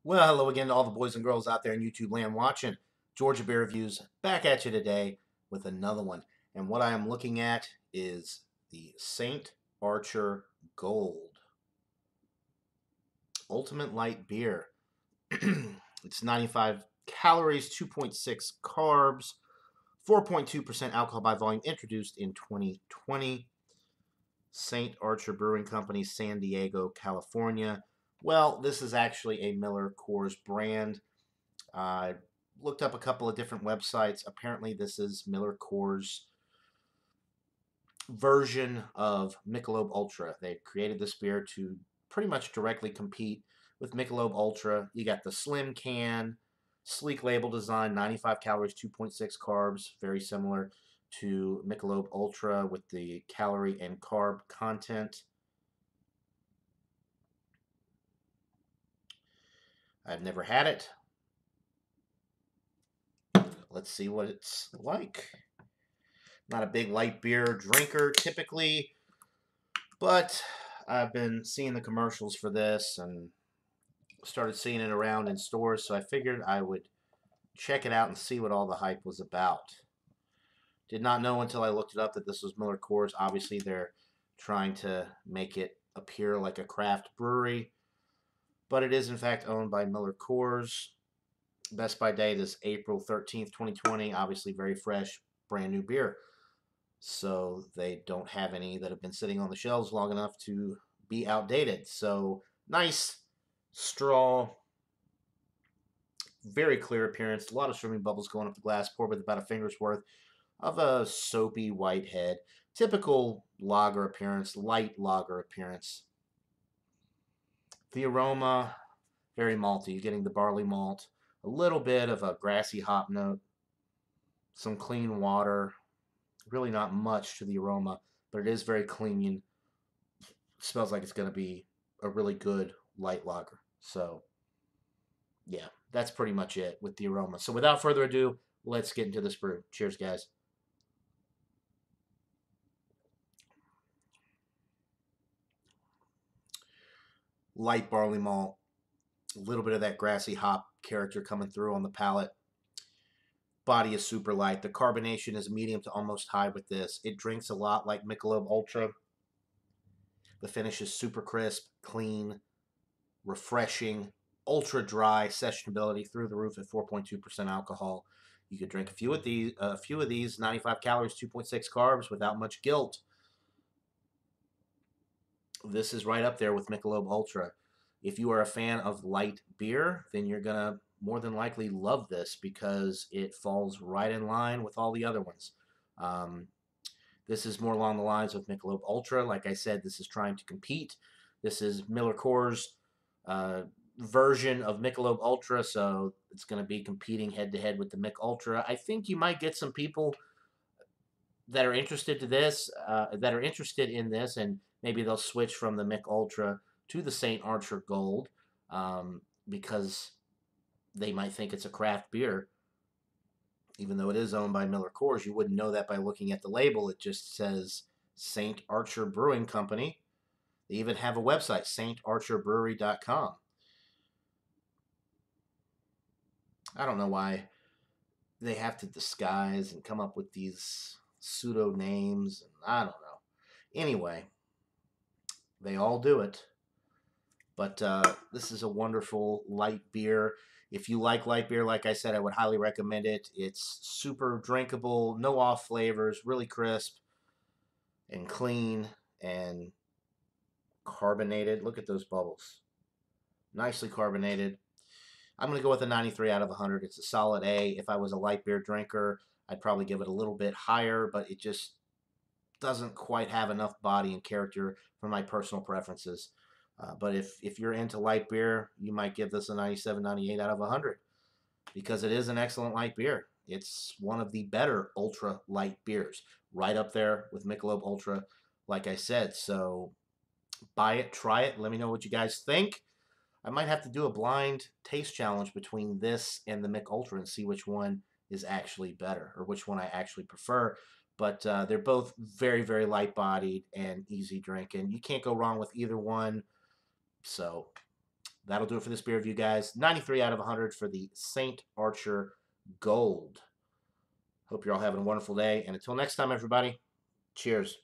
Well, hello again to all the boys and girls out there in YouTube land watching. Georgia Beer Reviews back at you today with another one. And what I am looking at is the St. Archer Gold Ultimate Light Beer. It's 95 calories, 2.6 carbs, 4.2% alcohol by volume, introduced in 2020. St. Archer Brewing Company, San Diego, California. Well, this is actually a MillerCoors brand. I looked up a couple of different websites. Apparently, this is MillerCoors' version of Michelob Ultra. They created this beer to pretty much directly compete with Michelob Ultra. You got the slim can, sleek label design, 95 calories, 2.6 carbs, very similar to Michelob Ultra with the calorie and carb content. I've never had it. Let's see what it's like. Not a big light beer drinker typically, but I've been seeing the commercials for this and started seeing it around in stores, so I figured I would check it out and see what all the hype was about. Did not know until I looked it up that this was MillerCoors. Obviously, they're trying to make it appear like a craft brewery, but it is in fact owned by MillerCoors. Best by date is April 13th, 2020. Obviously, very fresh, brand new beer. So they don't have any that have been sitting on the shelves long enough to be outdated. So nice straw, very clear appearance. A lot of swimming bubbles going up the glass, poured with about a finger's worth of a soapy white head. Typical lager appearance, light lager appearance. The aroma, very malty. You're getting the barley malt, a little bit of a grassy hop note, some clean water. Really not much to the aroma, but it is very clean. It smells like it's going to be a really good light lager. So, yeah, that's pretty much it with the aroma. So, without further ado, let's get into this brew. Cheers, guys. Light barley malt, a little bit of that grassy hop character coming through on the palate. Body is super light. The carbonation is medium to almost high with this. It drinks a lot like Michelob Ultra. The finish is super crisp, clean, refreshing, ultra dry, sessionability through the roof at 4.2% alcohol. You could drink a few of these, 95 calories, 2.6 carbs without much guilt. This is right up there with Michelob Ultra. If you are a fan of light beer, then you're going to more than likely love this because it falls right in line with all the other ones. This is more along the lines of Michelob Ultra. Like I said, this is trying to compete. This is MillerCoors' version of Michelob Ultra, so it's going to be competing head-to-head with the Mick Ultra. I think you might get some people that are interested in this, and maybe they'll switch from the Mick Ultra to the St. Archer Gold because they might think it's a craft beer. Even though it is owned by MillerCoors, you wouldn't know that by looking at the label. It just says St. Archer Brewing Company. They even have a website, StArcherBrewery.com. I don't know why they have to disguise and come up with these pseudo names. I don't know. Anyway, they all do it. But this is a wonderful light beer. If you like light beer, like I said, I would highly recommend it. It's super drinkable, no off flavors, really crisp and clean and carbonated. Look at those bubbles. Nicely carbonated. I'm going to go with a 93 out of 100. It's a solid A. If I was a light beer drinker, I'd probably give it a little bit higher, but it just doesn't quite have enough body and character for my personal preferences. But if you're into light beer, you might give this a 97, 98 out of 100 because it is an excellent light beer. It's one of the better ultra light beers, right up there with Michelob Ultra, like I said. So buy it, try it, let me know what you guys think. I might have to do a blind taste challenge between this and the Mick Ultra and see which one is actually better or which one I actually prefer. But they're both very, very light-bodied and easy drinking. You can't go wrong with either one. So that'll do it for this beer review, guys. 93 out of 100 for the St. Archer Gold. Hope you're all having a wonderful day. And until next time, everybody, cheers.